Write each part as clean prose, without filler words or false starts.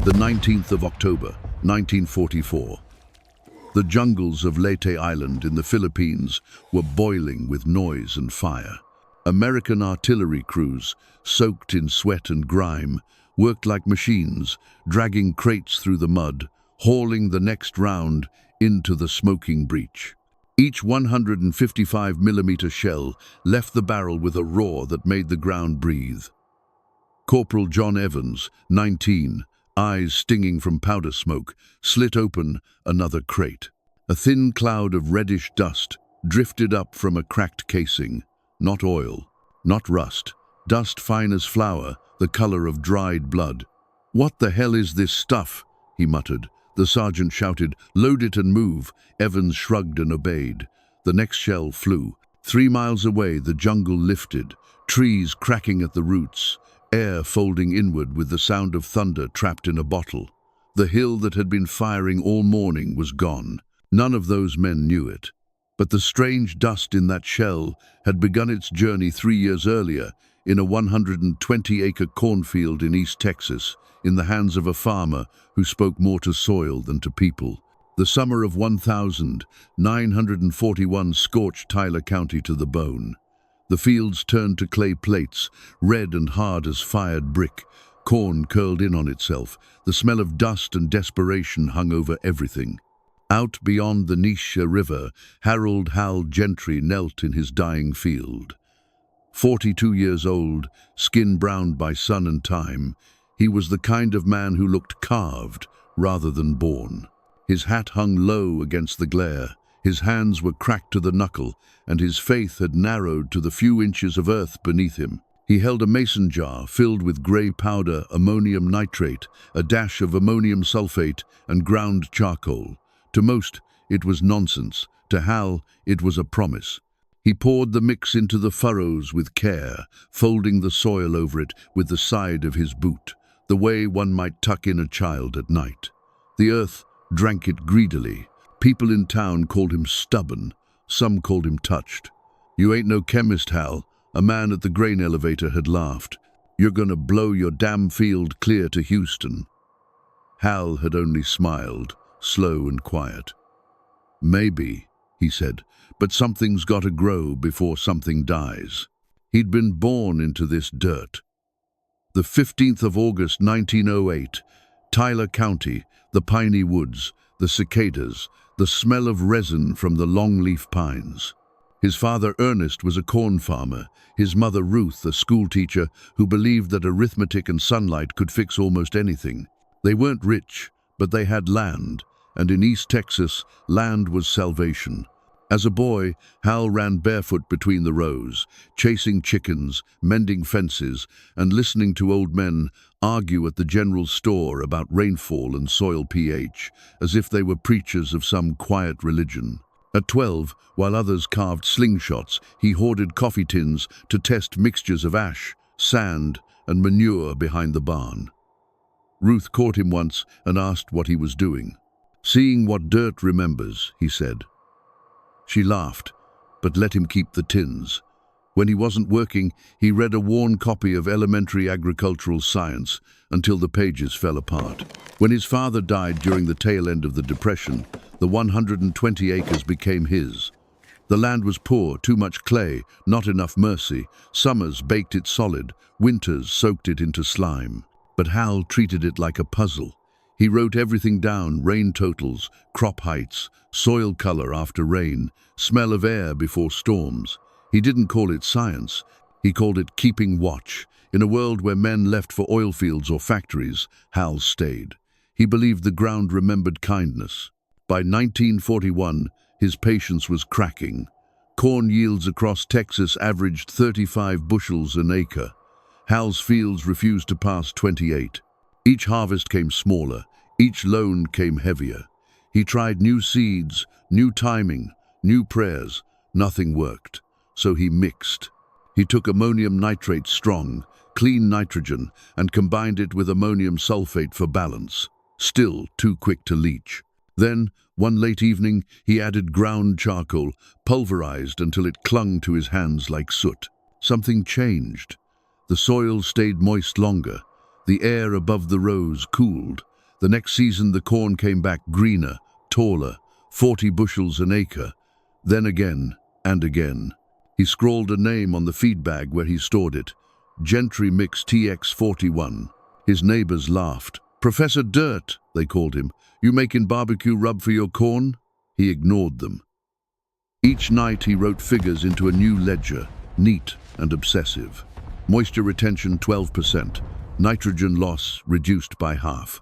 The 19th of October, 1944. The jungles of Leyte Island in the Philippines were boiling with noise and fire. American artillery crews, soaked in sweat and grime, worked like machines, dragging crates through the mud, hauling the next round into the smoking breach. Each 155mm shell left the barrel with a roar that made the ground breathe. Corporal John Evans, 19, eyes stinging from powder smoke, slit open another crate. A thin cloud of reddish dust drifted up from a cracked casing. Not oil, not rust, dust fine as flour, the color of dried blood. "What the hell is this stuff?" he muttered. The sergeant shouted, "Load it and move." Evans shrugged and obeyed. The next shell flew. 3 miles away, the jungle lifted, trees cracking at the roots, air folding inward with the sound of thunder trapped in a bottle. The hill that had been firing all morning was gone. None of those men knew it. But the strange dust in that shell had begun its journey 3 years earlier in a 120-acre cornfield in East Texas, in the hands of a farmer who spoke more to soil than to people. The summer of 1941 scorched Tyler County to the bone. The fields turned to clay plates, red and hard as fired brick. Corn curled in on itself. The smell of dust and desperation hung over everything. Out beyond the Neisha River, Harold Hal Gentry knelt in his dying field. 42 years old, skin browned by sun and time, he was the kind of man who looked carved rather than born. His hat hung low against the glare, his hands were cracked to the knuckle, and his faith had narrowed to the few inches of earth beneath him. He held a mason jar filled with grey powder, ammonium nitrate, a dash of ammonium sulfate, and ground charcoal. To most, it was nonsense. To Hal, it was a promise. He poured the mix into the furrows with care, folding the soil over it with the side of his boot, the way one might tuck in a child at night. The earth drank it greedily. People in town called him stubborn. Some called him touched. "You ain't no chemist, Hal," a man at the grain elevator had laughed. "You're gonna blow your damn field clear to Houston." Hal had only smiled, slow and quiet. "Maybe," he said, "but something's got to grow before something dies." He'd been born into this dirt. The 15th of August, 1908, Tyler County, the piney woods, the cicadas, the smell of resin from the longleaf pines. His father, Ernest, was a corn farmer, his mother, Ruth, a schoolteacher who believed that arithmetic and sunlight could fix almost anything. They weren't rich, but they had land, and in East Texas, land was salvation. As a boy, Hal ran barefoot between the rows, chasing chickens, mending fences, and listening to old men argue at the general store about rainfall and soil pH, as if they were preachers of some quiet religion. At 12, while others carved slingshots, he hoarded coffee tins to test mixtures of ash, sand, and manure behind the barn. Ruth caught him once and asked what he was doing. "Seeing what dirt remembers," he said. She laughed, but let him keep the tins. When he wasn't working, he read a worn copy of elementary agricultural science until the pages fell apart. When his father died during the tail end of the Depression, the 120 acres became his. The land was poor, too much clay, not enough mercy. Summers baked it solid, winters soaked it into slime. But Hal treated it like a puzzle. He wrote everything down: rain totals, crop heights, soil color after rain, smell of air before storms. He didn't call it science. He called it keeping watch. In a world where men left for oil fields or factories, Hal stayed. He believed the ground remembered kindness. By 1941, his patience was cracking. Corn yields across Texas averaged 35 bushels an acre. Hal's fields refused to pass 28. Each harvest came smaller. Each loan came heavier. He tried new seeds, new timing, new prayers. Nothing worked. So he mixed. He took ammonium nitrate strong, clean nitrogen, and combined it with ammonium sulfate for balance. Still too quick to leach. Then, one late evening, he added ground charcoal, pulverized until it clung to his hands like soot. Something changed. The soil stayed moist longer. The air above the rows cooled. The next season the corn came back greener, taller, 40 bushels an acre. Then again and again. He scrawled a name on the feed bag where he stored it. Gentry mix TX-41. His neighbors laughed. "Professor Dirt," they called him. "You making barbecue rub for your corn?" He ignored them. Each night he wrote figures into a new ledger, neat and obsessive. Moisture retention 12%, nitrogen loss reduced by half.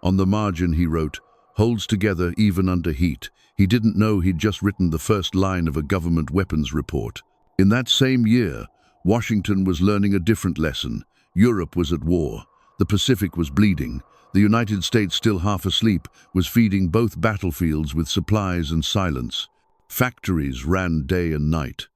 On the margin he wrote, "Holds together even under heat." He didn't know he'd just written the first line of a government weapons report. In that same year, Washington was learning a different lesson. Europe was at war. The Pacific was bleeding. The United States, still half asleep, was feeding both battlefields with supplies and silence. Factories ran day and night.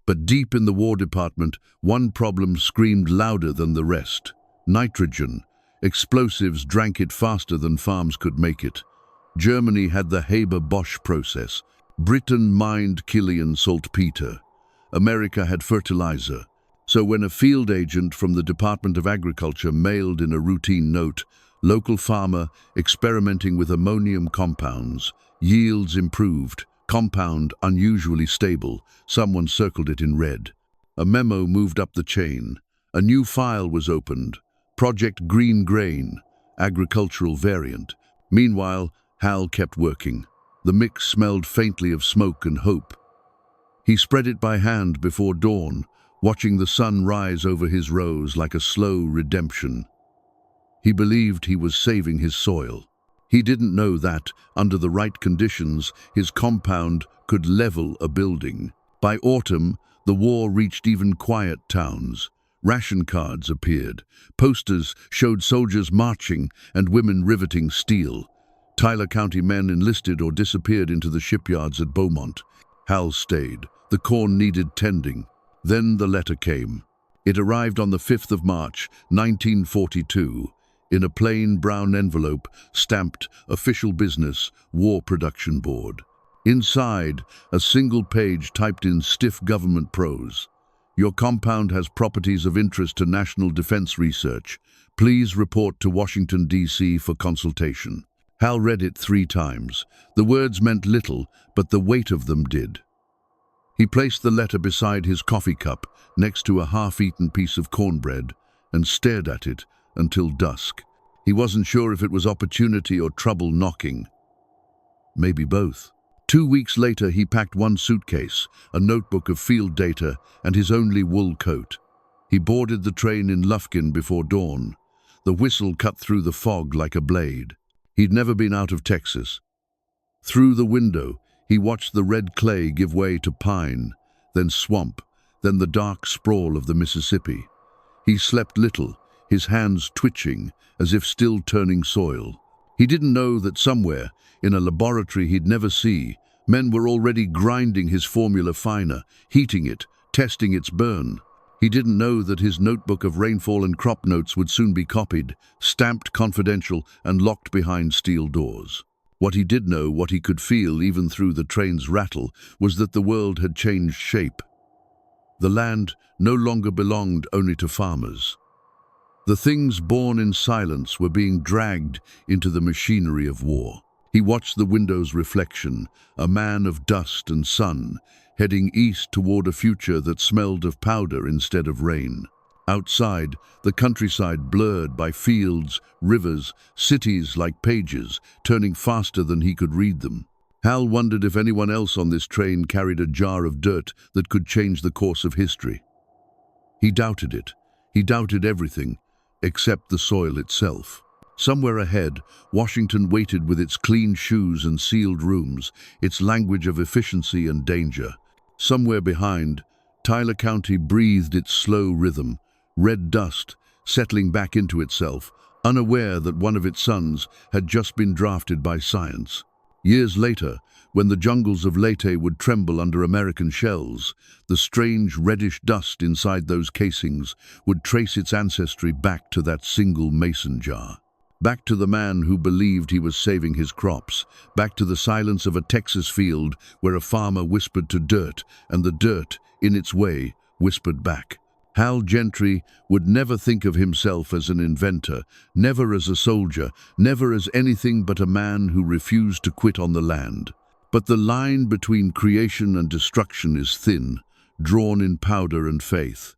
But deep in the War Department, one problem screamed louder than the rest. Nitrogen. Explosives drank it faster than farms could make it. Germany had the Haber-Bosch process. Britain mined Killian saltpeter. America had fertilizer. So when a field agent from the Department of Agriculture mailed in a routine note, "Local farmer experimenting with ammonium compounds, yields improved, compound unusually stable," someone circled it in red. A memo moved up the chain. A new file was opened. Project Green Grain, agricultural variant. Meanwhile, Hal kept working. The mix smelled faintly of smoke and hope. He spread it by hand before dawn, watching the sun rise over his rows like a slow redemption. He believed he was saving his soil. He didn't know that, under the right conditions, his compound could level a building. By autumn, the war reached even quiet towns. Ration cards appeared. Posters showed soldiers marching and women riveting steel. Tyler County men enlisted or disappeared into the shipyards at Beaumont. Hal stayed. The corn needed tending. Then the letter came. It arrived on the 5th of March, 1942, in a plain brown envelope stamped "Official Business, War Production Board." Inside, a single page typed in stiff government prose. "Your compound has properties of interest to national defense research. Please report to Washington, D.C. for consultation." Hal read it 3 times. The words meant little, but the weight of them did. He placed the letter beside his coffee cup, next to a half-eaten piece of cornbread, and stared at it until dusk. He wasn't sure if it was opportunity or trouble knocking. Maybe both. 2 weeks later, he packed one suitcase, a notebook of field data, and his only wool coat. He boarded the train in Lufkin before dawn. The whistle cut through the fog like a blade. He'd never been out of Texas. Through the window, he watched the red clay give way to pine, then swamp, then the dark sprawl of the Mississippi. He slept little, his hands twitching, as if still turning soil. He didn't know that somewhere, in a laboratory he'd never see, men were already grinding his formula finer, heating it, testing its burn. He didn't know that his notebook of rainfall and crop notes would soon be copied, stamped confidential, and locked behind steel doors. What he did know, what he could feel even through the train's rattle, was that the world had changed shape. The land no longer belonged only to farmers. The things born in silence were being dragged into the machinery of war. He watched the window's reflection, a man of dust and sun, heading east toward a future that smelled of powder instead of rain. Outside, the countryside blurred by fields, rivers, cities like pages, turning faster than he could read them. Hal wondered if anyone else on this train carried a jar of dirt that could change the course of history. He doubted it. He doubted everything, except the soil itself. Somewhere ahead, Washington waited with its clean shoes and sealed rooms, its language of efficiency and danger. Somewhere behind, Tyler County breathed its slow rhythm, red dust settling back into itself, unaware that one of its sons had just been drafted by science. Years later, when the jungles of Leyte would tremble under American shells, the strange reddish dust inside those casings would trace its ancestry back to that single mason jar. Back to the man who believed he was saving his crops, back to the silence of a Texas field where a farmer whispered to dirt, and the dirt, in its way, whispered back. Hal Gentry would never think of himself as an inventor, never as a soldier, never as anything but a man who refused to quit on the land. But the line between creation and destruction is thin, drawn in powder and faith.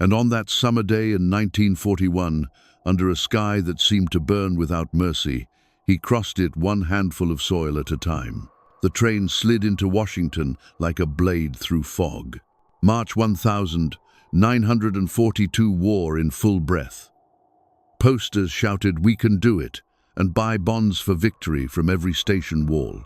And on that summer day in 1941, under a sky that seemed to burn without mercy, he crossed it one handful of soil at a time. The train slid into Washington like a blade through fog. March 1942 war in full breath. Posters shouted, "We can do it," and "Buy bonds for victory" from every station wall.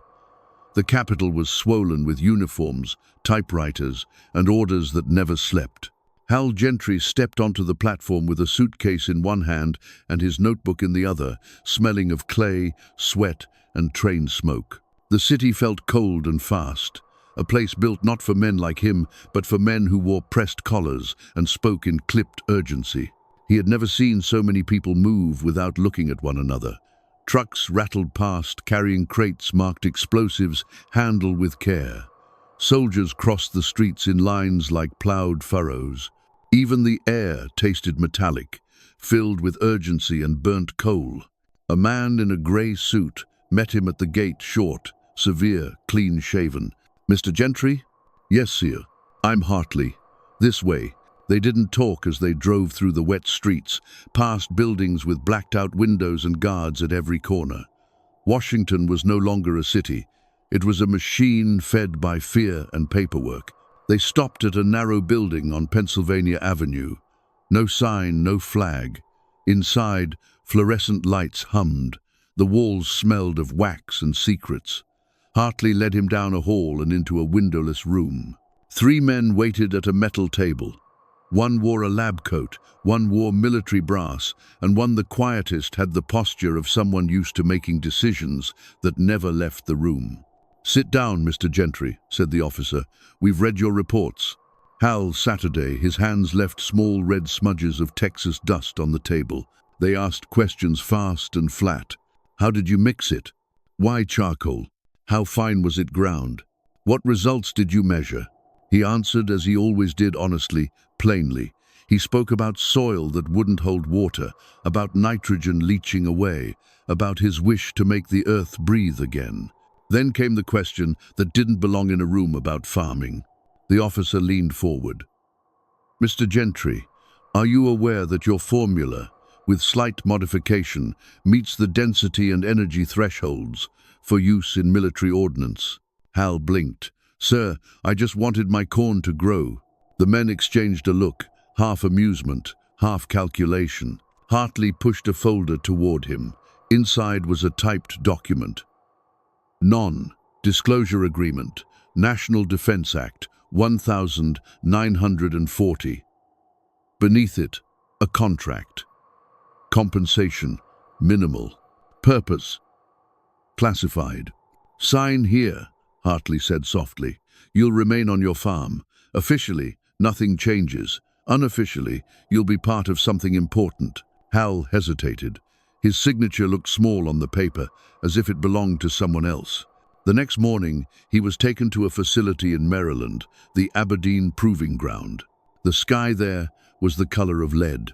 The Capitol was swollen with uniforms, typewriters, and orders that never slept. Hal Gentry stepped onto the platform with a suitcase in one hand and his notebook in the other, smelling of clay, sweat, and train smoke. The city felt cold and fast, a place built not for men like him, but for men who wore pressed collars and spoke in clipped urgency. He had never seen so many people move without looking at one another. Trucks rattled past, carrying crates marked explosives, handled with care. Soldiers crossed the streets in lines like plowed furrows. Even the air tasted metallic, filled with urgency and burnt coal. A man in a grey suit met him at the gate, short, severe, clean-shaven. "Mr. Gentry?" "Yes, sir. I'm Hartley. This way." They didn't talk as they drove through the wet streets, past buildings with blacked-out windows and guards at every corner. Washington was no longer a city. It was a machine fed by fear and paperwork. They stopped at a narrow building on Pennsylvania Avenue. No sign, no flag. Inside, fluorescent lights hummed. The walls smelled of wax and secrets. Hartley led him down a hall and into a windowless room. 3 men waited at a metal table. One wore a lab coat, one wore military brass, and one, the quietest, had the posture of someone used to making decisions that never left the room. "Sit down, Mr. Gentry," said the officer. "We've read your reports." Hal Saturday, his hands left small red smudges of Texas dust on the table. They asked questions fast and flat. "How did you mix it? Why charcoal? How fine was it ground? What results did you measure?" He answered as he always did, honestly, plainly. He spoke about soil that wouldn't hold water, about nitrogen leaching away, about his wish to make the earth breathe again. Then came the question that didn't belong in a room about farming. The officer leaned forward. "Mr. Gentry, are you aware that your formula, with slight modification, meets the density and energy thresholds for use in military ordnance?" Hal blinked. "Sir, I just wanted my corn to grow." The men exchanged a look, half amusement, half calculation. Hartley pushed a folder toward him. Inside was a typed document. Non-Disclosure Agreement, National Defense Act, 1940. Beneath it, a contract. Compensation, minimal. Purpose, classified. "Sign here," Hartley said softly. "You'll remain on your farm. Officially, nothing changes. Unofficially, you'll be part of something important." Hal hesitated. His signature looked small on the paper, as if it belonged to someone else. The next morning, he was taken to a facility in Maryland, the Aberdeen Proving Ground. The sky there was the color of lead.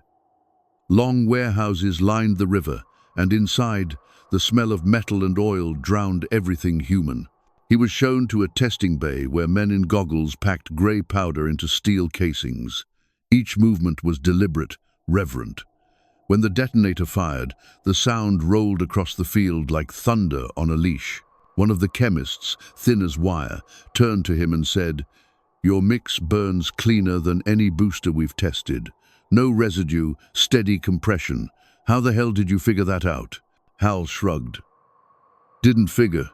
Long warehouses lined the river, and inside, the smell of metal and oil drowned everything human. He was shown to a testing bay where men in goggles packed gray powder into steel casings. Each movement was deliberate, reverent. When the detonator fired, the sound rolled across the field like thunder on a leash. One of the chemists, thin as wire, turned to him and said, "Your mix burns cleaner than any booster we've tested. No residue, steady compression. How the hell did you figure that out?" Hal shrugged. "Didn't figure.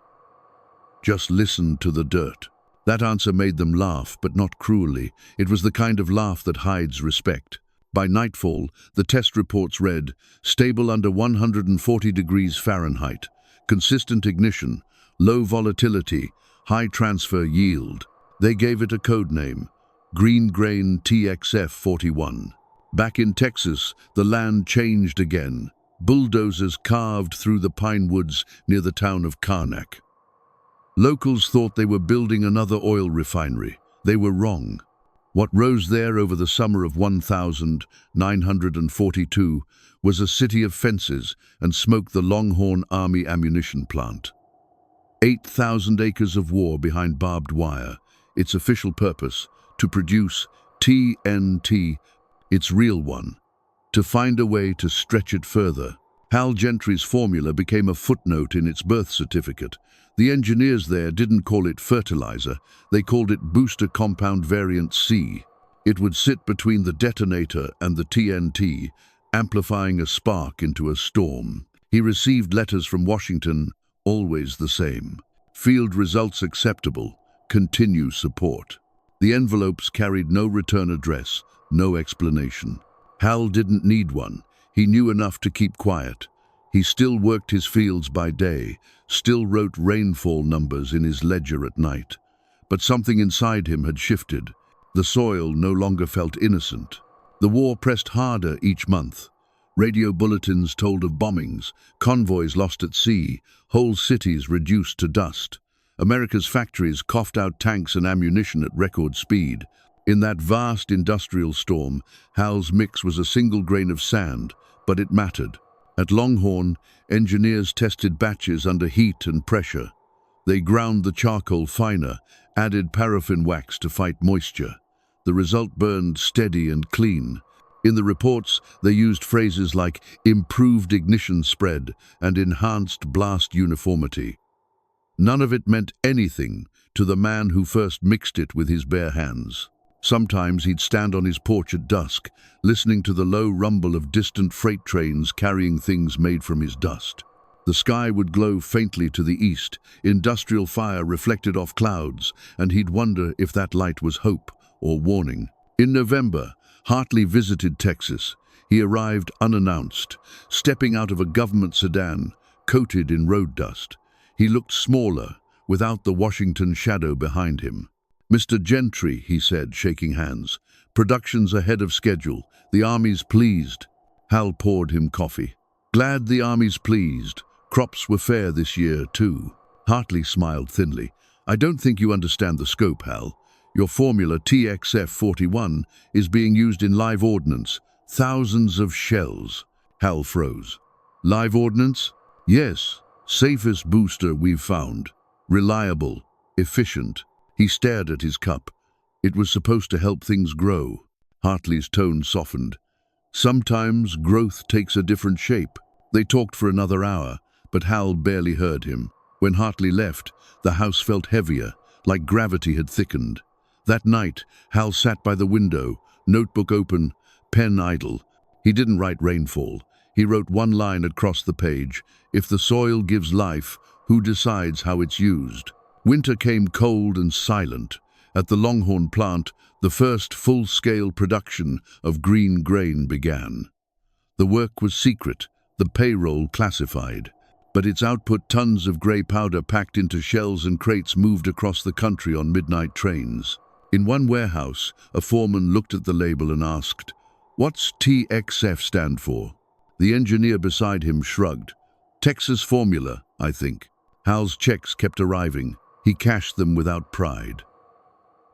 Just listened to the dirt." That answer made them laugh, but not cruelly. It was the kind of laugh that hides respect. By nightfall, the test reports read, "Stable under 140 degrees Fahrenheit, consistent ignition, low volatility, high transfer yield." They gave it a code name, Green Grain TX-41. Back in Texas, the land changed again. Bulldozers carved through the pine woods near the town of Karnak. Locals thought they were building another oil refinery. They were wrong. What rose there over the summer of 1942 was a city of fences and smoked the Longhorn Army ammunition plant. 8,000 acres of war behind barbed wire, its official purpose, to produce TNT, its real one, to find a way to stretch it further. Hal Gentry's formula became a footnote in its birth certificate. The engineers there didn't call it fertilizer, they called it booster compound variant C. It would sit between the detonator and the TNT, amplifying a spark into a storm. He received letters from Washington, always the same. Field results acceptable, continue support. The envelopes carried no return address, no explanation. Hal didn't need one. He knew enough to keep quiet. He still worked his fields by day, still wrote rainfall numbers in his ledger at night. But something inside him had shifted. The soil no longer felt innocent. The war pressed harder each month. Radio bulletins told of bombings, convoys lost at sea, whole cities reduced to dust. America's factories coughed out tanks and ammunition at record speed. In that vast industrial storm, Hal's mix was a single grain of sand, but it mattered. At Longhorn, engineers tested batches under heat and pressure. They ground the charcoal finer, added paraffin wax to fight moisture. The result burned steady and clean. In the reports, they used phrases like improved ignition spread and enhanced blast uniformity. None of it meant anything to the man who first mixed it with his bare hands. Sometimes he'd stand on his porch at dusk, listening to the low rumble of distant freight trains carrying things made from his dust. The sky would glow faintly to the east, industrial fire reflected off clouds, and he'd wonder if that light was hope or warning. In November, Hartley visited Texas. He arrived unannounced, stepping out of a government sedan, coated in road dust. He looked smaller, without the Washington shadow behind him. "Mr. Gentry," he said, shaking hands. "Production's ahead of schedule. The Army's pleased." Hal poured him coffee. "Glad the Army's pleased. Crops were fair this year, too." Hartley smiled thinly. "I don't think you understand the scope, Hal. Your formula, TX-41, is being used in live ordnance. Thousands of shells." Hal froze. "Live ordnance?" "Yes. Safest booster we've found. Reliable. Efficient." He stared at his cup. "It was supposed to help things grow." Hartley's tone softened. "Sometimes growth takes a different shape." They talked for another hour, but Hal barely heard him. When Hartley left, the house felt heavier, like gravity had thickened. That night, Hal sat by the window, notebook open, pen idle. He didn't write rainfall. He wrote one line across the page: "If the soil gives life, who decides how it's used?" Winter came cold and silent. At the Longhorn plant, the first full-scale production of green grain began. The work was secret, the payroll classified. But its output, tons of grey powder packed into shells and crates, moved across the country on midnight trains. In one warehouse, a foreman looked at the label and asked, "What's TXF stand for?" The engineer beside him shrugged. "Texas formula, I think." Hal's checks kept arriving. He cashed them without pride.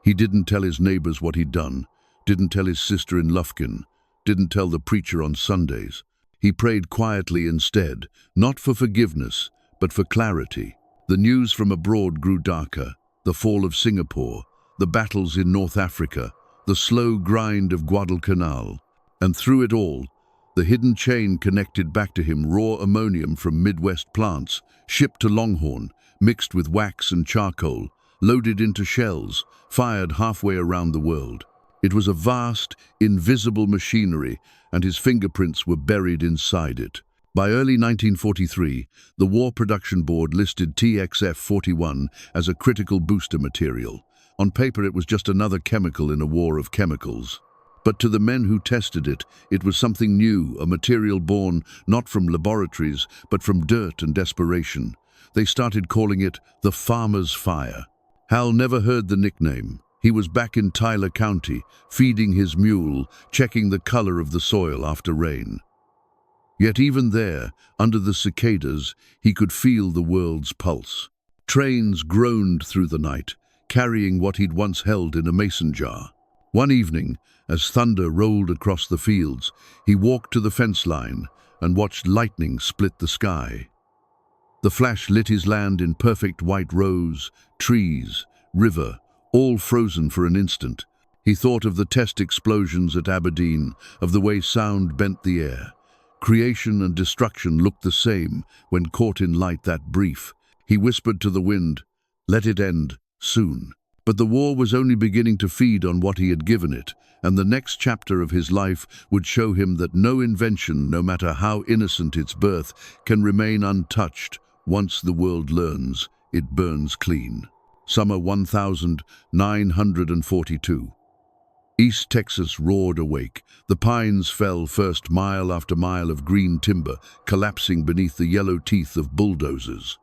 He didn't tell his neighbors what he'd done, didn't tell his sister in Lufkin, didn't tell the preacher on Sundays. He prayed quietly instead, not for forgiveness, but for clarity. The news from abroad grew darker: the fall of Singapore, the battles in North Africa, the slow grind of Guadalcanal. And through it all, the hidden chain connected back to him: raw ammonium from Midwest plants, shipped to Longhorn, mixed with wax and charcoal, loaded into shells, fired halfway around the world. It was a vast, invisible machinery, and his fingerprints were buried inside it. By early 1943, the War Production Board listed TXF-41 as a critical booster material. On paper, it was just another chemical in a war of chemicals. But to the men who tested it, it was something new, a material born not from laboratories, but from dirt and desperation. They started calling it the Farmer's Fire. Hal never heard the nickname. He was back in Tyler County, feeding his mule, checking the color of the soil after rain. Yet even there, under the cicadas, he could feel the world's pulse. Trains groaned through the night, carrying what he'd once held in a mason jar. One evening, as thunder rolled across the fields, he walked to the fence line and watched lightning split the sky. The flash lit his land in perfect white rows, trees, river, all frozen for an instant. He thought of the test explosions at Aberdeen, of the way sound bent the air. Creation and destruction looked the same when caught in light that brief. He whispered to the wind, "Let it end, soon." But the war was only beginning to feed on what he had given it, and the next chapter of his life would show him that no invention, no matter how innocent its birth, can remain untouched. Once the world learns, it burns clean. Summer 1942. East Texas roared awake. The pines fell first, mile after mile of green timber, collapsing beneath the yellow teeth of bulldozers.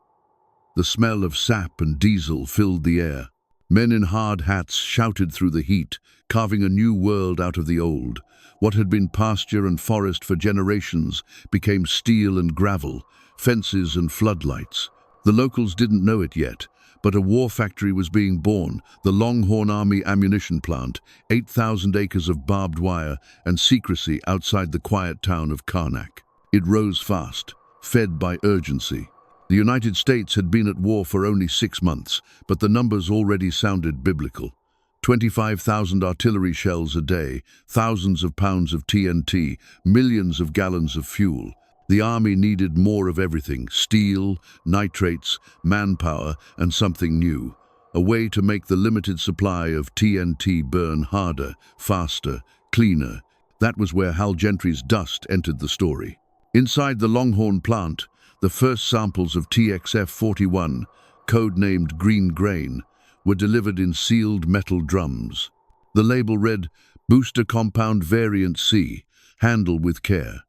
The smell of sap and diesel filled the air. Men in hard hats shouted through the heat, carving a new world out of the old. What had been pasture and forest for generations became steel and gravel, fences and floodlights. The locals didn't know it yet, but a war factory was being born, the Longhorn Army ammunition plant, 8,000 acres of barbed wire and secrecy outside the quiet town of Karnak. It rose fast, fed by urgency. The United States had been at war for only 6 months, but the numbers already sounded biblical. 25,000 artillery shells a day, thousands of pounds of TNT, millions of gallons of fuel. The army needed more of everything: steel, nitrates, manpower, and something new. A way to make the limited supply of TNT burn harder, faster, cleaner. That was where Hal Gentry's dust entered the story. Inside the Longhorn plant, the first samples of TX-41, codenamed Green Grain, were delivered in sealed metal drums. The label read, "Booster Compound Variant C, handle with care."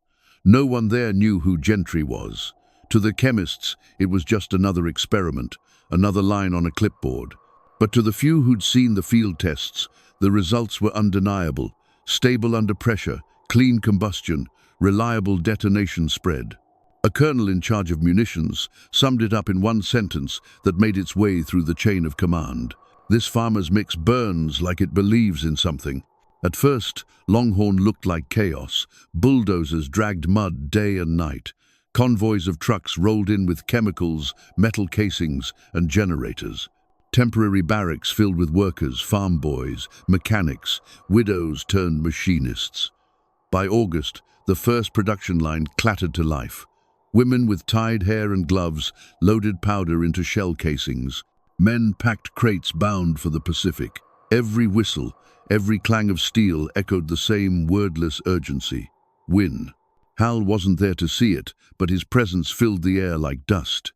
No one there knew who Gentry was. To the chemists, it was just another experiment, another line on a clipboard. But to the few who'd seen the field tests, the results were undeniable: stable under pressure, clean combustion, reliable detonation spread. A colonel in charge of munitions summed it up in one sentence that made its way through the chain of command. "This farmer's mix burns like it believes in something." At first, Longhorn looked like chaos. Bulldozers dragged mud day and night. Convoys of trucks rolled in with chemicals, metal casings, and generators. Temporary barracks filled with workers, farm boys, mechanics, widows turned machinists. By August, the first production line clattered to life. Women with tied hair and gloves loaded powder into shell casings. Men packed crates bound for the Pacific. Every whistle, every clang of steel echoed the same wordless urgency: win. Hal wasn't there to see it, but his presence filled the air like dust.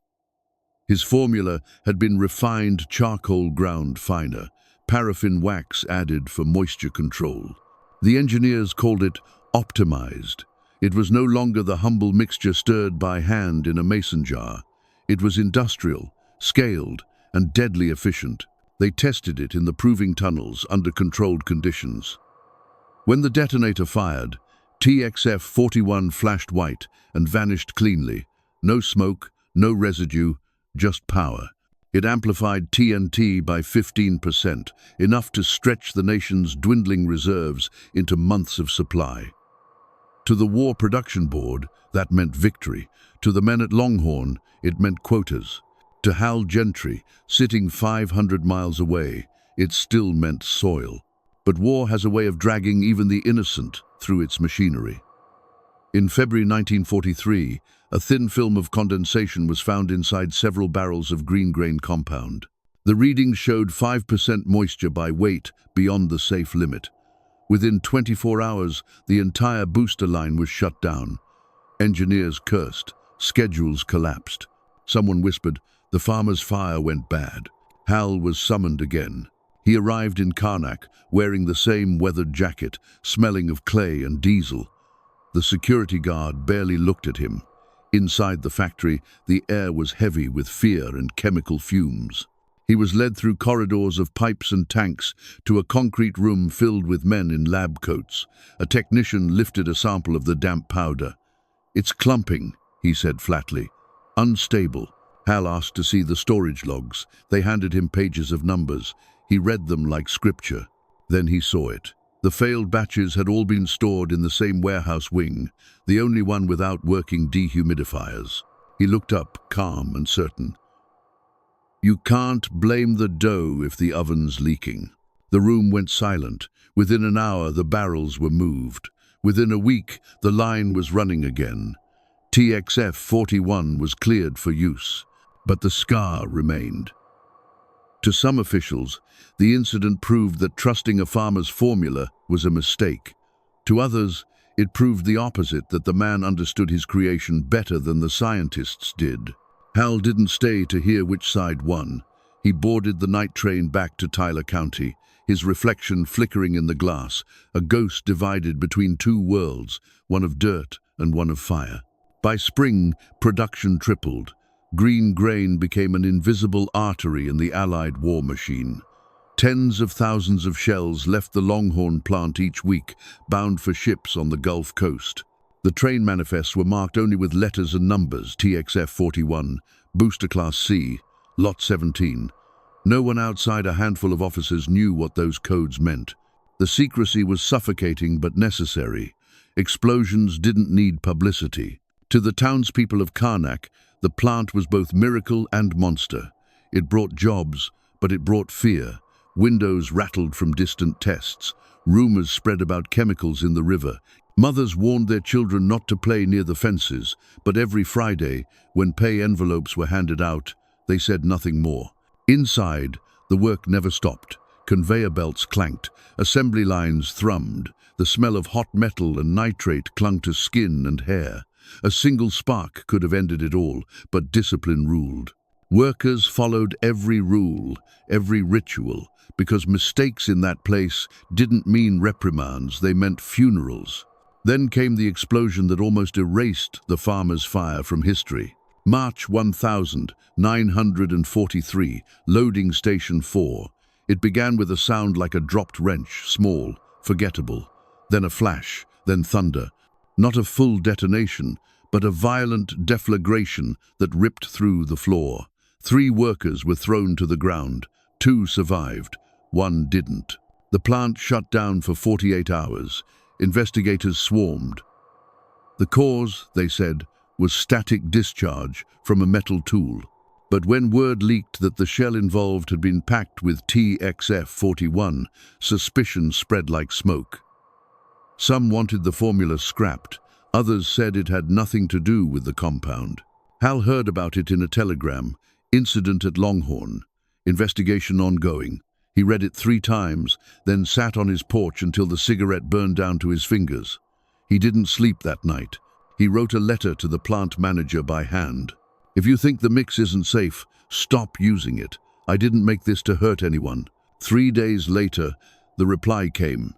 His formula had been refined charcoal ground finer, paraffin wax added for moisture control. The engineers called it optimized. It was no longer the humble mixture stirred by hand in a mason jar. It was industrial, scaled, and deadly efficient. They tested it in the proving tunnels under controlled conditions. When the detonator fired, TX-41 flashed white and vanished cleanly. No smoke, no residue, just power. It amplified TNT by 15%, enough to stretch the nation's dwindling reserves into months of supply. To the War Production Board, that meant victory. To the men at Longhorn, it meant quotas. To Hal Gentry, sitting 500 miles away, it still meant soil. But war has a way of dragging even the innocent through its machinery. In February 1943, a thin film of condensation was found inside several barrels of green grain compound. The readings showed 5% moisture by weight beyond the safe limit. Within 24 hours, the entire booster line was shut down. Engineers cursed. Schedules collapsed. Someone whispered, "The farmer's fire went bad." Hal was summoned again. He arrived in Karnak, wearing the same weathered jacket, smelling of clay and diesel. The security guard barely looked at him. Inside the factory, the air was heavy with fear and chemical fumes. He was led through corridors of pipes and tanks to a concrete room filled with men in lab coats. A technician lifted a sample of the damp powder. "It's clumping," he said flatly. "Unstable." Hal asked to see the storage logs. They handed him pages of numbers. He read them like scripture. Then he saw it. The failed batches had all been stored in the same warehouse wing, the only one without working dehumidifiers. He looked up, calm and certain. You can't blame the dough if the oven's leaking. The room went silent. Within an hour, the barrels were moved. Within a week, the line was running again. TX-41 was cleared for use, but the scar remained. To some officials, the incident proved that trusting a farmer's formula was a mistake. To others, it proved the opposite, that the man understood his creation better than the scientists did. Hal didn't stay to hear which side won. He boarded the night train back to Tyler County, his reflection flickering in the glass, a ghost divided between two worlds, one of dirt and one of fire. By spring, production tripled. Green grain became an invisible artery in the Allied war machine. Tens of thousands of shells left the Longhorn plant each week, bound for ships on the Gulf Coast. The train manifests were marked only with letters and numbers: TXF-41, Booster Class C, Lot 17. No one outside a handful of officers knew what those codes meant. The secrecy was suffocating but necessary. Explosions didn't need publicity. To the townspeople of Karnak, the plant was both miracle and monster. It brought jobs, but it brought fear. Windows rattled from distant tests. Rumors spread about chemicals in the river. Mothers warned their children not to play near the fences, but every Friday, when pay envelopes were handed out, they said nothing more. Inside, the work never stopped. Conveyor belts clanked, assembly lines thrummed. The smell of hot metal and nitrate clung to skin and hair. A single spark could have ended it all, but discipline ruled. Workers followed every rule, every ritual, because mistakes in that place didn't mean reprimands, they meant funerals. Then came the explosion that almost erased the farmer's fire from history. March 1943, loading station 4. It began with a sound like a dropped wrench, small, forgettable. Then a flash, then thunder. Not a full detonation, but a violent deflagration that ripped through the floor. 3 workers were thrown to the ground. 2 survived. 1 didn't. The plant shut down for 48 hours. Investigators swarmed. The cause, they said, was static discharge from a metal tool. But when word leaked that the shell involved had been packed with TXF-41, suspicion spread like smoke. Some wanted the formula scrapped. Others said it had nothing to do with the compound. Hal heard about it in a telegram. Incident at Longhorn. Investigation ongoing. He read it 3 times, then sat on his porch until the cigarette burned down to his fingers. He didn't sleep that night. He wrote a letter to the plant manager by hand. If you think the mix isn't safe, stop using it. I didn't make this to hurt anyone. 3 days later, the reply came.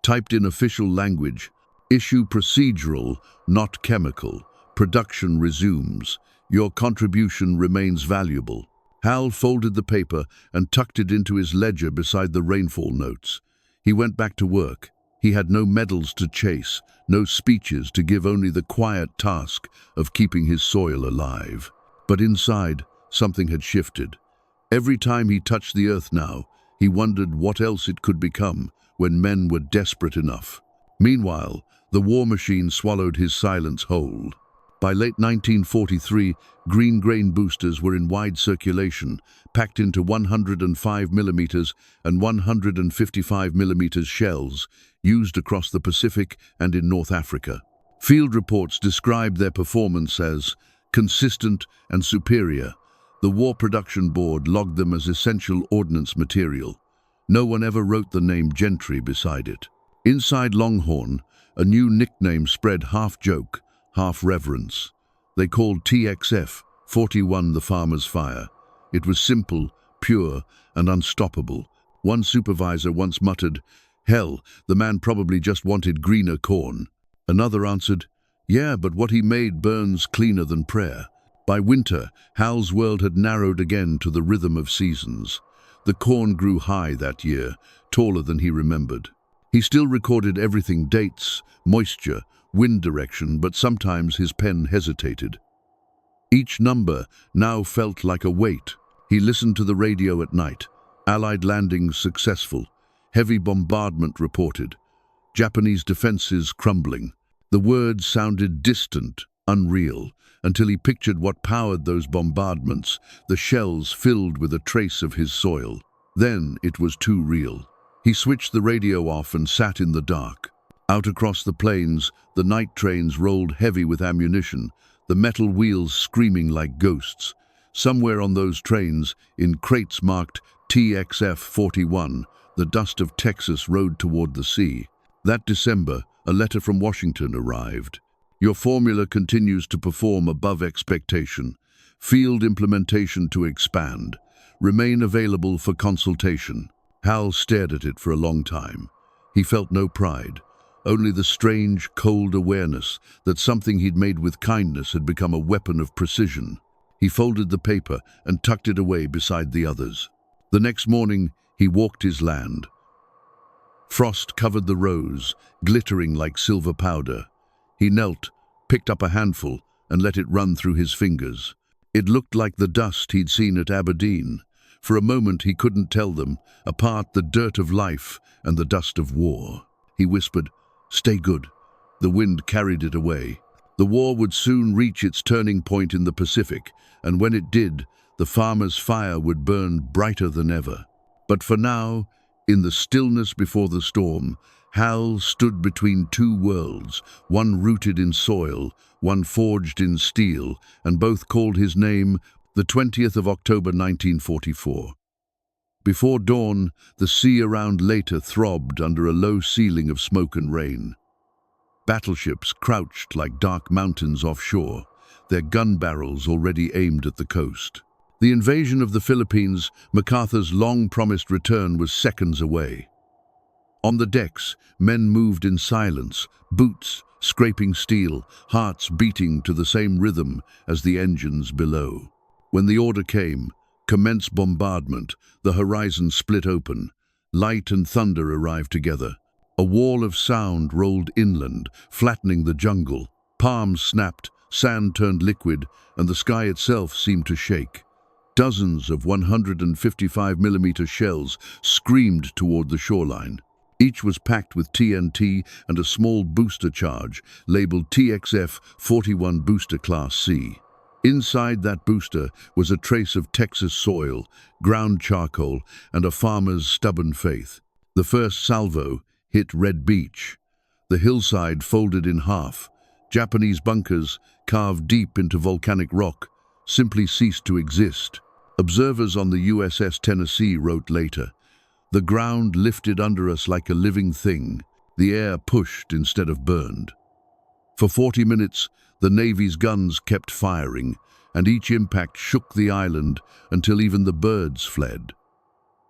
Typed in official language. Issue procedural, not chemical. Production resumes. Your contribution remains valuable. Hal folded the paper and tucked it into his ledger beside the rainfall notes. He went back to work. He had no medals to chase, no speeches to give, only the quiet task of keeping his soil alive. But inside, something had shifted. Every time he touched the earth now, he wondered what else it could become when men were desperate enough. Meanwhile, the war machine swallowed his silence whole. By late 1943, green grain boosters were in wide circulation, packed into 105mm and 155mm shells, used across the Pacific and in North Africa. Field reports described their performance as consistent and superior. The War Production Board logged them as essential ordnance material. No one ever wrote the name Gentry beside it. Inside Longhorn, a new nickname spread, half joke, half reverence. They called TXF-41 the farmer's fire. It was simple, pure, and unstoppable. One supervisor once muttered, "Hell, the man probably just wanted greener corn." Another answered, "Yeah, but what he made burns cleaner than prayer." By winter, Hal's world had narrowed again to the rhythm of seasons. The corn grew high that year, taller than he remembered. He still recorded everything: dates, moisture, wind direction, but sometimes his pen hesitated. Each number now felt like a weight. He listened to the radio at night. Allied landings successful. Heavy bombardment reported. Japanese defenses crumbling. The words sounded distant, unreal, until he pictured what powered those bombardments, the shells filled with a trace of his soil. Then it was too real. He switched the radio off and sat in the dark. Out across the plains, the night trains rolled heavy with ammunition, the metal wheels screaming like ghosts. Somewhere on those trains, in crates marked TX-41, the dust of Texas rode toward the sea. That December, a letter from Washington arrived. Your formula continues to perform above expectation. Field implementation to expand. Remain available for consultation. Hal stared at it for a long time. He felt no pride, only the strange, cold awareness that something he'd made with kindness had become a weapon of precision. He folded the paper and tucked it away beside the others. The next morning, he walked his land. Frost covered the rows, glittering like silver powder. He knelt, picked up a handful, and let it run through his fingers. It looked like the dust he'd seen at Aberdeen. For a moment he couldn't tell them apart, the dirt of life and the dust of war. He whispered, "Stay good." The wind carried it away. The war would soon reach its turning point in the Pacific, and when it did, the farmers' fire would burn brighter than ever. But for now, in the stillness before the storm, Hal stood between two worlds, one rooted in soil, one forged in steel, and both called his name, the 20th of October 1944. Before dawn, the sea around Leyte throbbed under a low ceiling of smoke and rain. Battleships crouched like dark mountains offshore, their gun barrels already aimed at the coast. The invasion of the Philippines, MacArthur's long-promised return, was seconds away. On the decks, men moved in silence, boots scraping steel, hearts beating to the same rhythm as the engines below. When the order came, "Commence bombardment," the horizon split open. Light and thunder arrived together. A wall of sound rolled inland, flattening the jungle. Palms snapped, sand turned liquid, and the sky itself seemed to shake. Dozens of 155mm shells screamed toward the shoreline. Each was packed with TNT and a small booster charge, labeled TX-41 Booster Class C. Inside that booster was a trace of Texas soil, ground charcoal, and a farmer's stubborn faith. The first salvo hit Red Beach. The hillside folded in half. Japanese bunkers, carved deep into volcanic rock, simply ceased to exist. Observers on the USS Tennessee wrote later, "The ground lifted under us like a living thing. The air pushed instead of burned." For 40 minutes, the Navy's guns kept firing, and each impact shook the island until even the birds fled.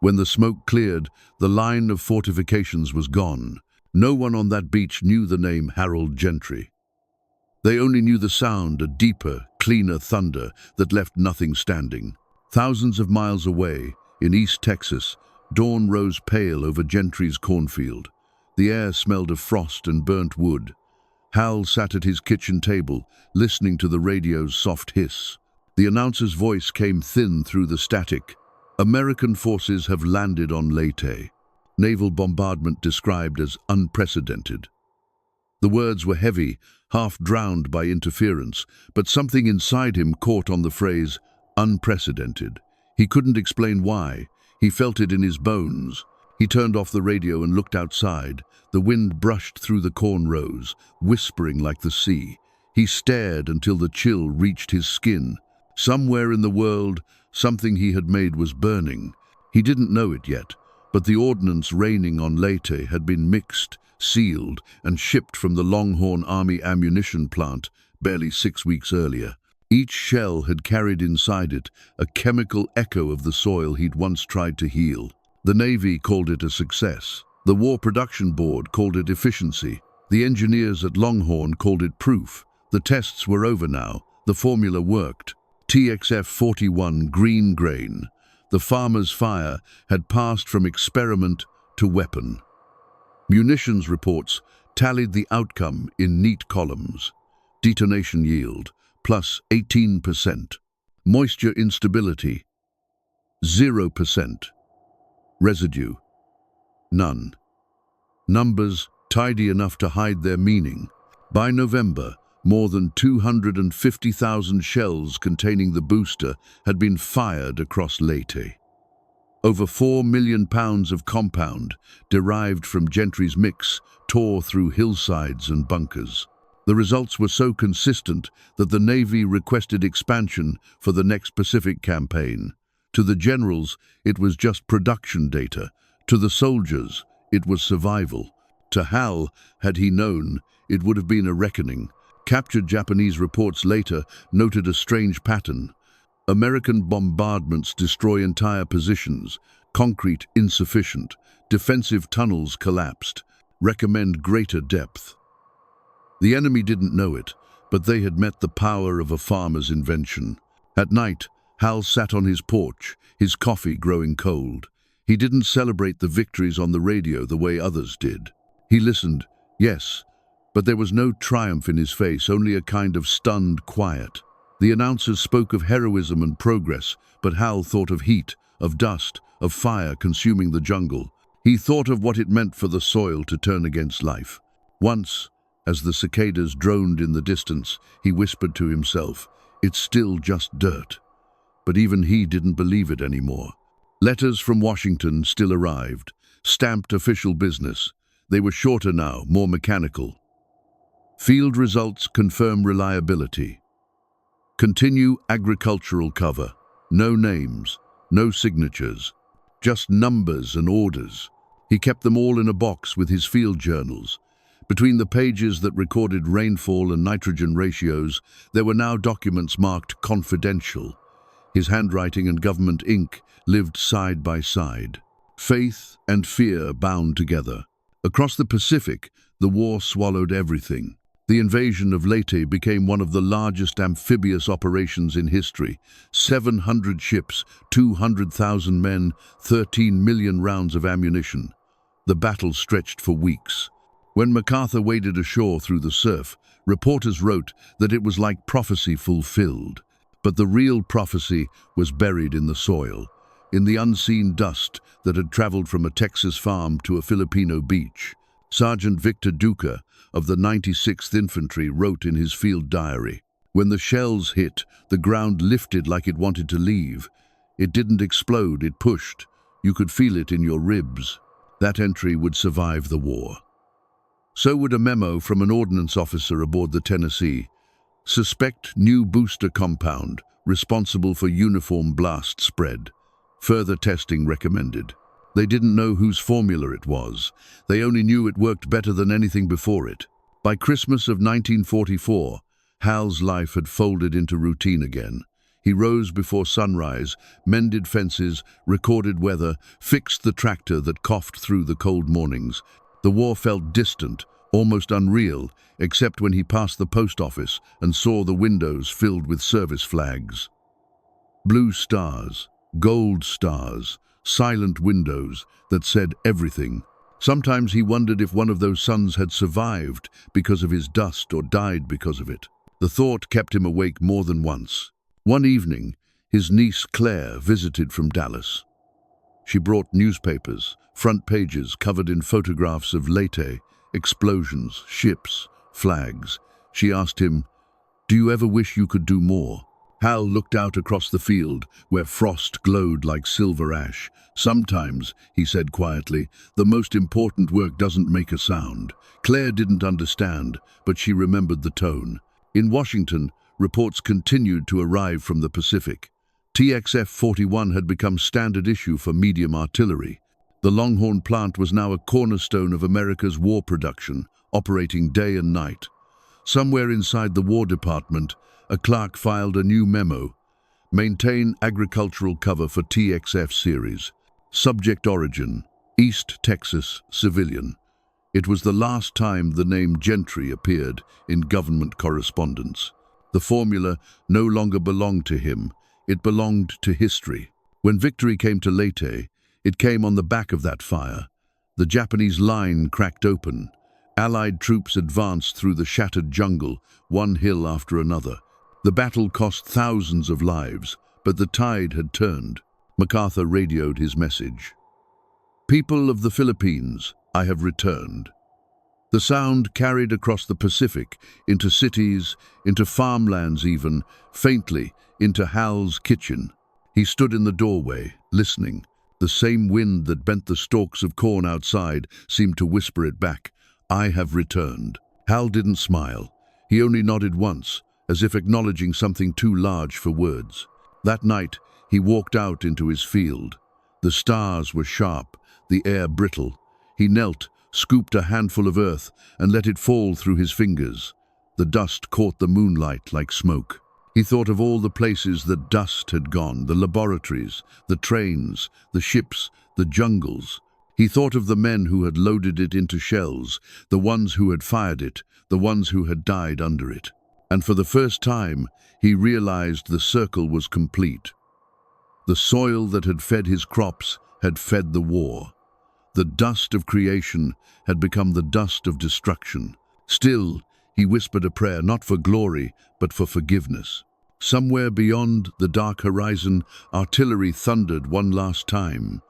When the smoke cleared, the line of fortifications was gone. No one on that beach knew the name Harold Gentry. They only knew the sound, a deeper, cleaner thunder that left nothing standing. Thousands of miles away, in East Texas, dawn rose pale over Gentry's cornfield. The air smelled of frost and burnt wood. Hal sat at his kitchen table, listening to the radio's soft hiss. The announcer's voice came thin through the static. "American forces have landed on Leyte. Naval bombardment described as unprecedented." The words were heavy, half drowned by interference, but something inside him caught on the phrase, unprecedented. He couldn't explain why. He felt it in his bones. He turned off the radio and looked outside. The wind brushed through the corn rows, whispering like the sea. He stared until the chill reached his skin. Somewhere in the world, something he had made was burning. He didn't know it yet, but the ordnance raining on Leyte had been mixed, sealed, and shipped from the Longhorn Army ammunition plant barely 6 weeks earlier. Each shell had carried inside it a chemical echo of the soil he'd once tried to heal. The Navy called it a success. The War Production Board called it efficiency. The engineers at Longhorn called it proof. The tests were over now. The formula worked. TXF-41 green grain. The farmer's fire had passed from experiment to weapon. Munitions reports tallied the outcome in neat columns. Detonation yield, plus 18%. Moisture instability, 0%. Residue, None. Numbers tidy enough to hide their meaning. By November, more than 250,000 shells containing the booster had been fired across Leyte. Over 4 million pounds of compound, derived from Gentry's mix, tore through hillsides and bunkers. The results were so consistent that the Navy requested expansion for the next Pacific campaign. To the generals, it was just production data. To the soldiers, it was survival. To Hal, had he known, it would have been a reckoning. Captured Japanese reports later noted a strange pattern. American bombardments destroy entire positions, concrete insufficient, defensive tunnels collapsed, recommend greater depth. The enemy didn't know it, but they had met the power of a farmer's invention. At night, Hal sat on his porch, his coffee growing cold. He didn't celebrate the victories on the radio the way others did. He listened, yes, but there was no triumph in his face, only a kind of stunned quiet. The announcers spoke of heroism and progress, but Hal thought of heat, of dust, of fire consuming the jungle. He thought of what it meant for the soil to turn against life. Once, as the cicadas droned in the distance, he whispered to himself, "It's still just dirt." But even he didn't believe it anymore. Letters from Washington still arrived, stamped official business. They were shorter now, more mechanical. Field results confirm reliability. Continue agricultural cover. No names, no signatures, just numbers and orders. He kept them all in a box with his field journals. Between the pages that recorded rainfall and nitrogen ratios, there were now documents marked confidential. His handwriting and government ink lived side by side. Faith and fear bound together. Across the Pacific, the war swallowed everything. The invasion of Leyte became one of the largest amphibious operations in history. 700 ships, 200,000 men, 13 million rounds of ammunition. The battle stretched for weeks. When MacArthur waded ashore through the surf, reporters wrote that it was like prophecy fulfilled. But the real prophecy was buried in the soil, in the unseen dust that had traveled from a Texas farm to a Filipino beach. Sergeant Victor Duca of the 96th Infantry wrote in his field diary, "When the shells hit, the ground lifted like it wanted to leave. It didn't explode, it pushed. You could feel it in your ribs." That entry would survive the war. So would a memo from an ordnance officer aboard the Tennessee. Suspect new booster compound, responsible for uniform blast spread. Further testing recommended. They didn't know whose formula it was. They only knew it worked better than anything before it. By Christmas of 1944, Hal's life had folded into routine again. He rose before sunrise, mended fences, recorded weather, fixed the tractor that coughed through the cold mornings. The war felt distant, almost unreal, except when he passed the post office and saw the windows filled with service flags. Blue stars, gold stars, silent windows that said everything. Sometimes he wondered if one of those sons had survived because of his dust or died because of it. The thought kept him awake more than once. One evening, his niece Claire visited from Dallas. She brought newspapers, front pages covered in photographs of Leyte, explosions, ships, flags. She asked him, "Do you ever wish you could do more?" Hal looked out across the field, where frost glowed like silver ash. "Sometimes," he said quietly, "the most important work doesn't make a sound." Claire didn't understand, but she remembered the tone. In Washington, reports continued to arrive from the Pacific. TX-41 had become standard issue for medium artillery. The Longhorn plant was now a cornerstone of America's war production, operating day and night. Somewhere inside the War Department, a clerk filed a new memo. Maintain agricultural cover for TXF series. Subject origin, East Texas, civilian. It was the last time the name Gentry appeared in government correspondence. The formula no longer belonged to him, it belonged to history. When victory came to Leyte, it came on the back of that fire. The Japanese line cracked open. Allied troops advanced through the shattered jungle, one hill after another. The battle cost thousands of lives, but the tide had turned. MacArthur radioed his message. People of the Philippines, I have returned. The sound carried across the Pacific, into cities, into farmlands even, faintly, into Hal's kitchen. He stood in the doorway, listening. The same wind that bent the stalks of corn outside seemed to whisper it back. I have returned. Hal didn't smile. He only nodded once, as if acknowledging something too large for words. That night, he walked out into his field. The stars were sharp, the air brittle. He knelt, scooped a handful of earth, and let it fall through his fingers. The dust caught the moonlight like smoke. He thought of all the places that dust had gone, the laboratories, the trains, the ships, the jungles. He thought of the men who had loaded it into shells, the ones who had fired it, the ones who had died under it. And for the first time, he realized the circle was complete. The soil that had fed his crops had fed the war. The dust of creation had become the dust of destruction. Still, he whispered a prayer not for glory, but for forgiveness. Somewhere beyond the dark horizon, artillery thundered one last time.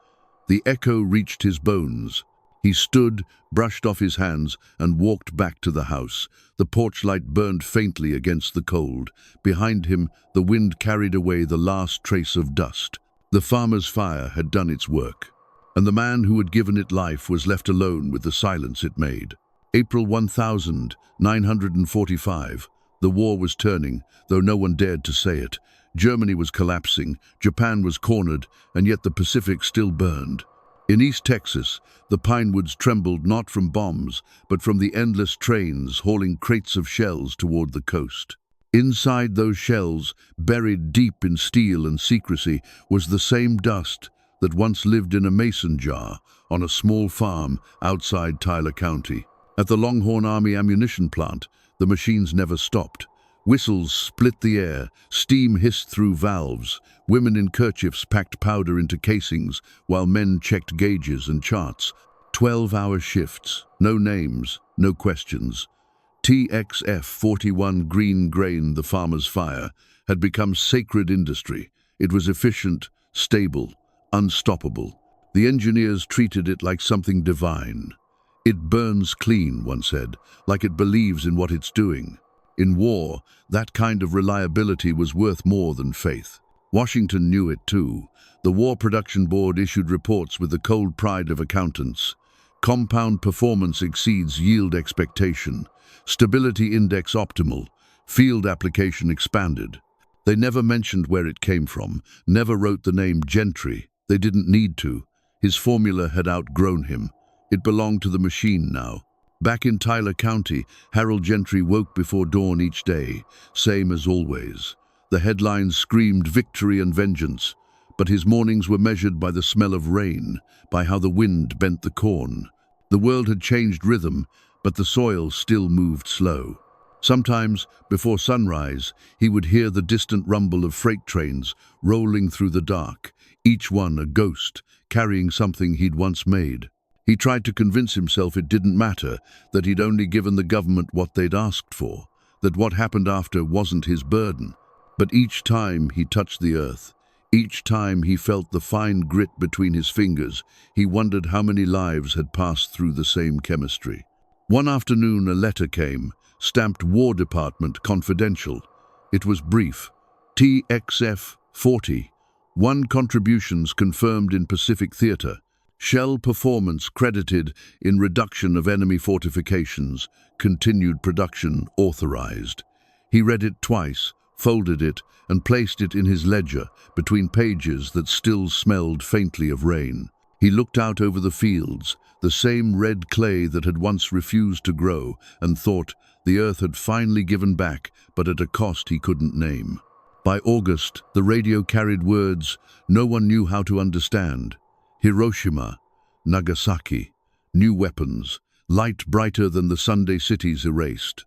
The echo reached his bones. He stood, brushed off his hands, and walked back to the house. The porch light burned faintly against the cold. Behind him, the wind carried away the last trace of dust. The farmer's fire had done its work, and the man who had given it life was left alone with the silence it made. April 1945. The war was turning, though no one dared to say it. Germany was collapsing, Japan was cornered, and yet the Pacific still burned. In East Texas, the pinewoods trembled not from bombs, but from the endless trains hauling crates of shells toward the coast. Inside those shells, buried deep in steel and secrecy, was the same dust that once lived in a mason jar on a small farm outside Tyler County. At the Longhorn Army ammunition plant, the machines never stopped. Whistles split the air, steam hissed through valves, women in kerchiefs packed powder into casings, while men checked gauges and charts. 12-hour shifts, no names, no questions. TX-41 green grain, the farmer's fire, had become sacred industry. It was efficient, stable, unstoppable. The engineers treated it like something divine. It burns clean, one said, like it believes in what it's doing. In war, that kind of reliability was worth more than faith. Washington knew it too. The War Production Board issued reports with the cold pride of accountants. Compound performance exceeds yield expectation. Stability index optimal. Field application expanded. They never mentioned where it came from, never wrote the name Gentry. They didn't need to. His formula had outgrown him. It belonged to the machine now. Back in Tyler County, Harold Gentry woke before dawn each day, same as always. The headlines screamed victory and vengeance, but his mornings were measured by the smell of rain, by how the wind bent the corn. The world had changed rhythm, but the soil still moved slow. Sometimes, before sunrise, he would hear the distant rumble of freight trains rolling through the dark, each one a ghost, carrying something he'd once made. He tried to convince himself it didn't matter, that he'd only given the government what they'd asked for, that what happened after wasn't his burden. But each time he touched the earth, each time he felt the fine grit between his fingers, he wondered how many lives had passed through the same chemistry. One afternoon a letter came, stamped War Department Confidential. It was brief. TXF-40. 1 contributions confirmed in Pacific Theater. Shell performance credited in reduction of enemy fortifications. Continued production authorized. He read it twice, folded it, and placed it in his ledger between pages that still smelled faintly of rain. He looked out over the fields, the same red clay that had once refused to grow, and thought the earth had finally given back, but at a cost he couldn't name. By August, the radio carried words no one knew how to understand. Hiroshima, Nagasaki, new weapons, light brighter than the Sunday cities erased.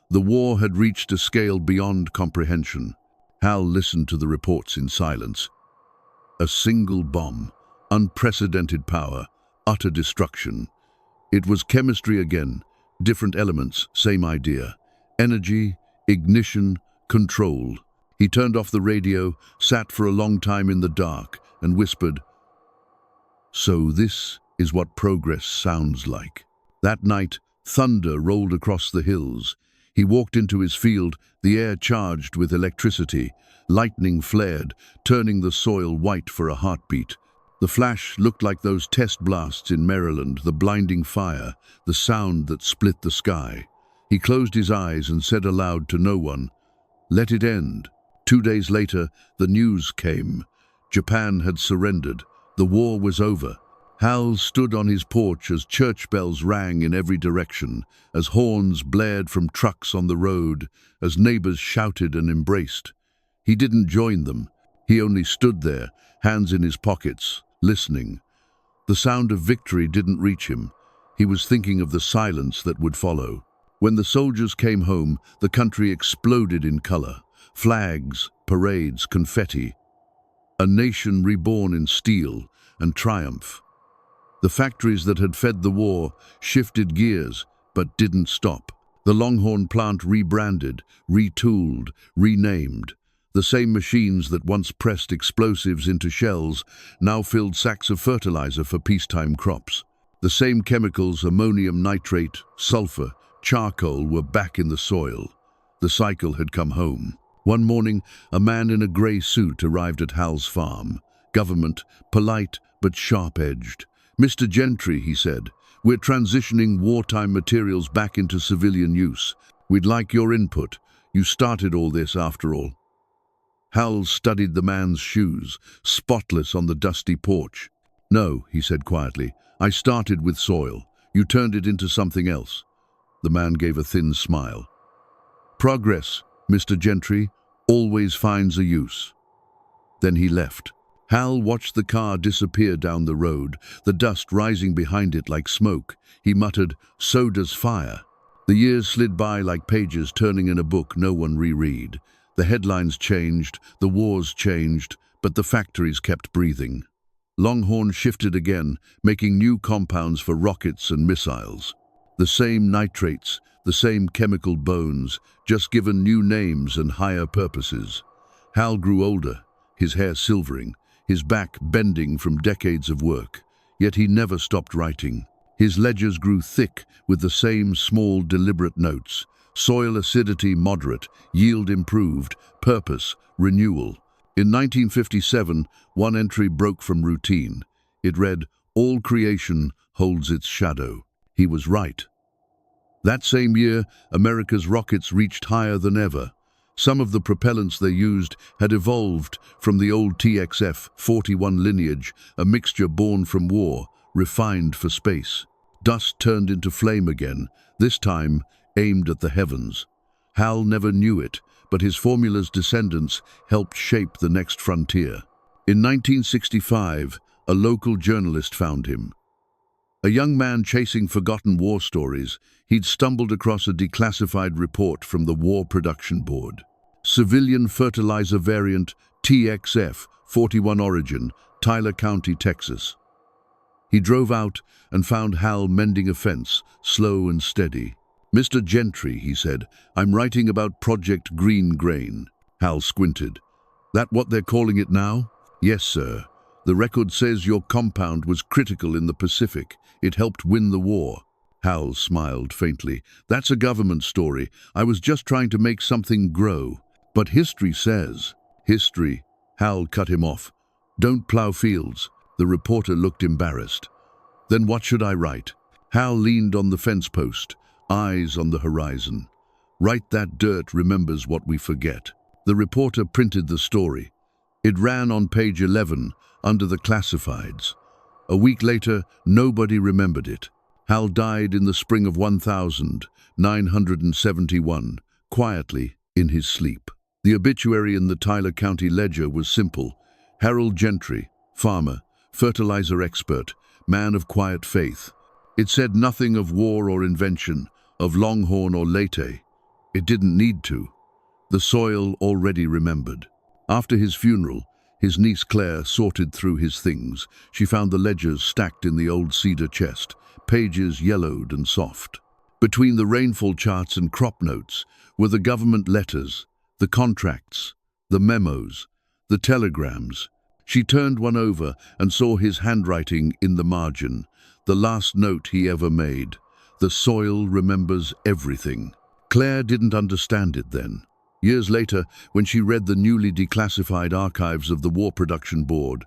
The war had reached a scale beyond comprehension. Hal listened to the reports in silence. A single bomb, unprecedented power, utter destruction. It was chemistry again, different elements, same idea. Energy, ignition, control. He turned off the radio, sat for a long time in the dark, and whispered, "So this is what progress sounds like. That night, thunder rolled across the hills. He walked into his field, the air charged with electricity. Lightning flared, turning the soil white for a heartbeat. The flash looked like those test blasts in Maryland, the blinding fire, the sound that split the sky. He closed his eyes and said aloud to no one, "Let it end." 2 days later, the news came. Japan had surrendered. The war was over. Hal stood on his porch as church bells rang in every direction, as horns blared from trucks on the road, as neighbors shouted and embraced. He didn't join them. He only stood there, hands in his pockets, listening. The sound of victory didn't reach him. He was thinking of the silence that would follow. When the soldiers came home, the country exploded in color. Flags, parades, confetti. A nation reborn in steel and triumph. The factories that had fed the war shifted gears, but didn't stop. The Longhorn plant rebranded, retooled, renamed. The same machines that once pressed explosives into shells now filled sacks of fertilizer for peacetime crops. The same chemicals, ammonium nitrate, sulfur, charcoal, were back in the soil. The cycle had come home. One morning, a man in a grey suit arrived at Hal's farm. Government, polite but sharp-edged. "Mr. Gentry," he said, "we're transitioning wartime materials back into civilian use. We'd like your input. You started all this, after all." Hal studied the man's shoes, spotless on the dusty porch. "No," he said quietly, "I started with soil. You turned it into something else." The man gave a thin smile. "Progress, Mr. Gentry, always finds a use." Then he left. Hal watched the car disappear down the road, the dust rising behind it like smoke. He muttered, "So does fire." The years slid by like pages turning in a book no one reread. The headlines changed, the wars changed, but the factories kept breathing. Longhorn shifted again, making new compounds for rockets and missiles. The same nitrates, the same chemical bones, just given new names and higher purposes. Hal grew older, his hair silvering, his back bending from decades of work. Yet he never stopped writing. His ledgers grew thick with the same small, deliberate notes. Soil acidity moderate, yield improved, purpose, renewal. In 1957, one entry broke from routine. It read, "All creation holds its shadow." He was right. That same year, America's rockets reached higher than ever. Some of the propellants they used had evolved from the old TX-41 lineage, a mixture born from war, refined for space. Dust turned into flame again, this time aimed at the heavens. Hal never knew it, but his formula's descendants helped shape the next frontier. In 1965, a local journalist found him. A young man chasing forgotten war stories, he'd stumbled across a declassified report from the War Production Board. Civilian fertilizer variant TX-41 origin, Tyler County, Texas. He drove out and found Hal mending a fence, slow and steady. "Mr. Gentry," he said, "I'm writing about Project Green Grain." Hal squinted. "That what they're calling it now?" "Yes, sir. The record says your compound was critical in the Pacific. It helped win the war." Hal smiled faintly. "That's a government story. I was just trying to make something grow. But history says—" "History," Hal cut him off. "Don't plow fields." The reporter looked embarrassed. "Then what should I write?" Hal leaned on the fence post, eyes on the horizon. "Write that dirt remembers what we forget." The reporter printed the story. It ran on page 11, under the classifieds. A week later, nobody remembered it. Hal died in the spring of 1971, quietly in his sleep. The obituary in the Tyler County Ledger was simple. Harold Gentry, farmer, fertilizer expert, man of quiet faith. It said nothing of war or invention, of Longhorn or Leyte. It didn't need to. The soil already remembered. After his funeral, his niece Claire sorted through his things. She found the ledgers stacked in the old cedar chest, pages yellowed and soft. Between the rainfall charts and crop notes were the government letters, the contracts, the memos, the telegrams. She turned one over and saw his handwriting in the margin. the last note he ever made. The soil remembers everything. Claire didn't understand it then. Years later, when she read the newly declassified archives of the War Production Board,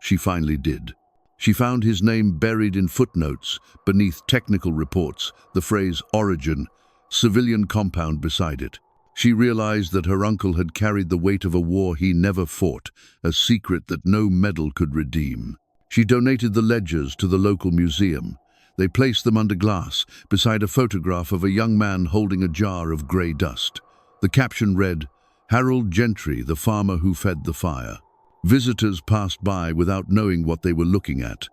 she finally did. She found his name buried in footnotes, beneath technical reports, the phrase origin, civilian compound beside it. She realized that her uncle had carried the weight of a war he never fought, a secret that no medal could redeem. She donated the ledgers to the local museum. They placed them under glass, beside a photograph of a young man holding a jar of grey dust. The caption read, "Harold Gentry, the farmer who fed the fire." Visitors passed by without knowing what they were looking at.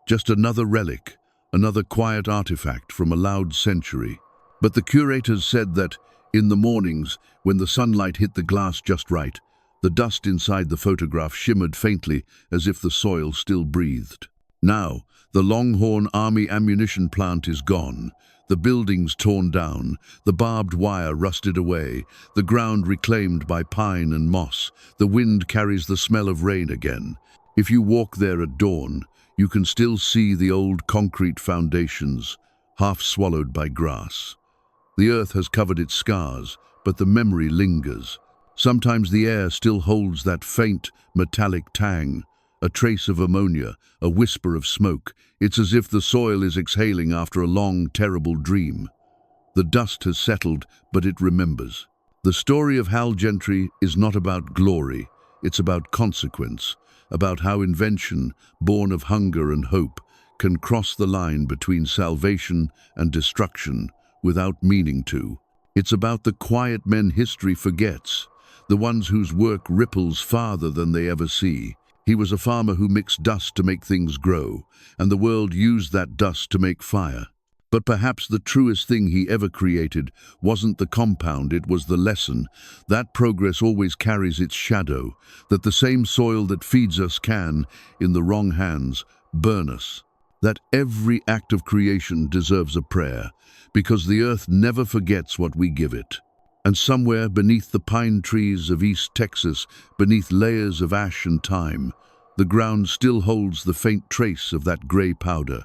Just another relic, another quiet artifact from a loud century. But the curators said that, in the mornings, when the sunlight hit the glass just right, the dust inside the photograph shimmered faintly as if the soil still breathed. Now, the Longhorn Army ammunition plant is gone, the buildings torn down, the barbed wire rusted away, the ground reclaimed by pine and moss. The wind carries the smell of rain again. If you walk there at dawn, you can still see the old concrete foundations, half swallowed by grass. The earth has covered its scars, but the memory lingers. Sometimes the air still holds that faint, metallic tang, a trace of ammonia, a whisper of smoke. It's as if the soil is exhaling after a long, terrible dream. The dust has settled, but it remembers. The story of Hal Gentry is not about glory, it's about consequence, about how invention, born of hunger and hope, can cross the line between salvation and destruction without meaning to. It's about the quiet men history forgets, the ones whose work ripples farther than they ever see. He was a farmer who mixed dust to make things grow, and the world used that dust to make fire. But perhaps the truest thing he ever created wasn't the compound, it was the lesson, that progress always carries its shadow, that the same soil that feeds us can, in the wrong hands, burn us. That every act of creation deserves a prayer, because the earth never forgets what we give it. And somewhere beneath the pine trees of East Texas, beneath layers of ash and time, the ground still holds the faint trace of that grey powder,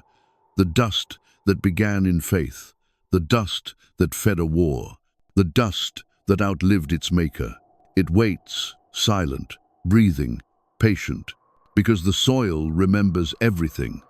the dust that began in faith, the dust that fed a war, the dust that outlived its maker. It waits, silent, breathing, patient, because the soil remembers everything.